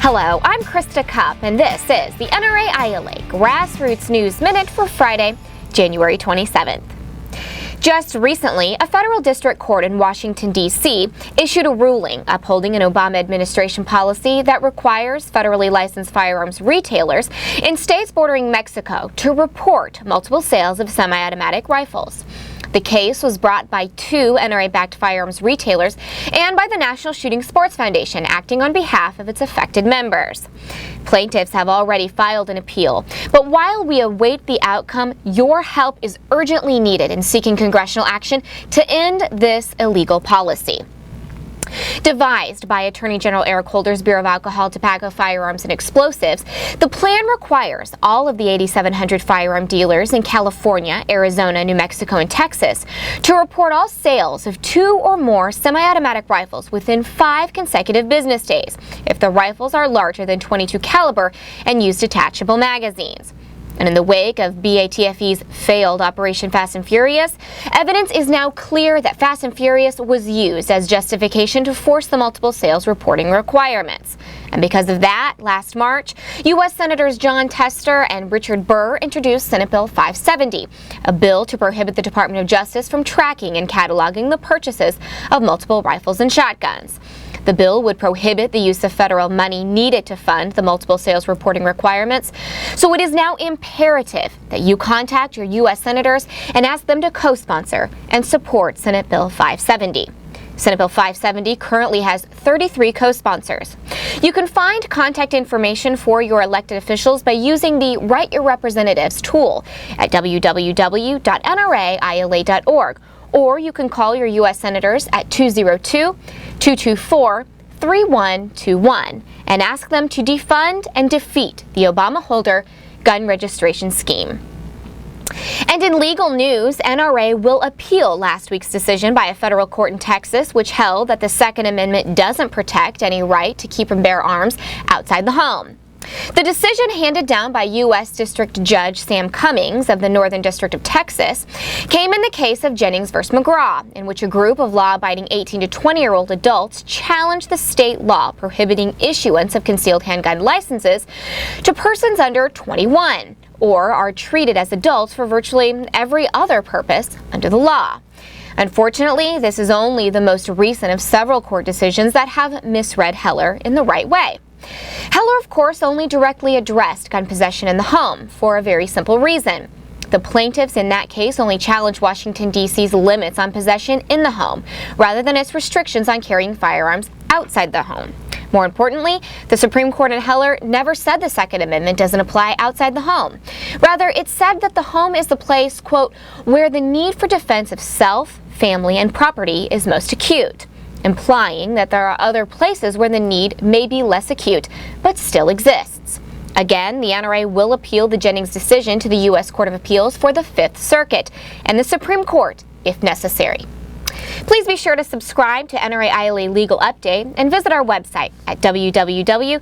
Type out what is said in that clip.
Hello, I'm Krista Cupp, and this is the NRA-ILA Grassroots News Minute for Friday, January 27th. Just recently, a federal district court in Washington, D.C. issued a ruling upholding an Obama administration policy that requires federally licensed firearms retailers in states bordering Mexico to report multiple sales of semi-automatic rifles. The case was brought by two NRA-backed firearms retailers and by the National Shooting Sports Foundation, acting on behalf of its affected members. Plaintiffs have already filed an appeal, but while we await the outcome, your help is urgently needed in seeking congressional action to end this illegal policy. Devised by Attorney General Eric Holder's Bureau of Alcohol, Tobacco, Firearms, and Explosives, the plan requires all of the 8,700 firearm dealers in California, Arizona, New Mexico, and Texas to report all sales of 2 or more semi-automatic rifles within 5 consecutive business days if the rifles are larger than .22 caliber and use detachable magazines. And in the wake of BATFE's failed Operation Fast and Furious, evidence is now clear that Fast and Furious was used as justification to force the multiple sales reporting requirements. And because of that, last March, U.S. Senators Jon Tester and Richard Burr introduced Senate Bill 570, a bill to prohibit the Department of Justice from tracking and cataloging the purchases of multiple rifles and shotguns. The bill would prohibit the use of federal money needed to fund the multiple sales reporting requirements, so it is now imperative that you contact your U.S. senators and ask them to co-sponsor and support Senate Bill 570. Senate Bill 570 currently has 33 co-sponsors. You can find contact information for your elected officials by using the Write Your Representatives tool at www.nraila.org. Or you can call your U.S. senators at 202-224-3121 and ask them to defund and defeat the Obama-Holder gun registration scheme. And in legal news, NRA will appeal last week's decision by a federal court in Texas, which held that the Second Amendment doesn't protect any right to keep and bear arms outside the home. The decision, handed down by U.S. District Judge Sam Cummings of the Northern District of Texas, came in the case of Jennings v. McGraw, in which a group of law-abiding 18 to 20-year-old adults challenged the state law prohibiting issuance of concealed handgun licenses to persons under 21, or are treated as adults for virtually every other purpose under the law. Unfortunately, this is only the most recent of several court decisions that have misread Heller in the right way. Heller, of course, only directly addressed gun possession in the home for a very simple reason. The plaintiffs in that case only challenged Washington, D.C.'s limits on possession in the home, rather than its restrictions on carrying firearms outside the home. More importantly, the Supreme Court in Heller never said the Second Amendment doesn't apply outside the home. Rather, it said that the home is the place, quote, where the need for defense of self, family, and property is most acute, implying that there are other places where the need may be less acute, but still exists. Again, the NRA will appeal the Jennings decision to the U.S. Court of Appeals for the Fifth Circuit and the Supreme Court, if necessary. Please be sure to subscribe to NRA-ILA Legal Update and visit our website at www.nraila.org.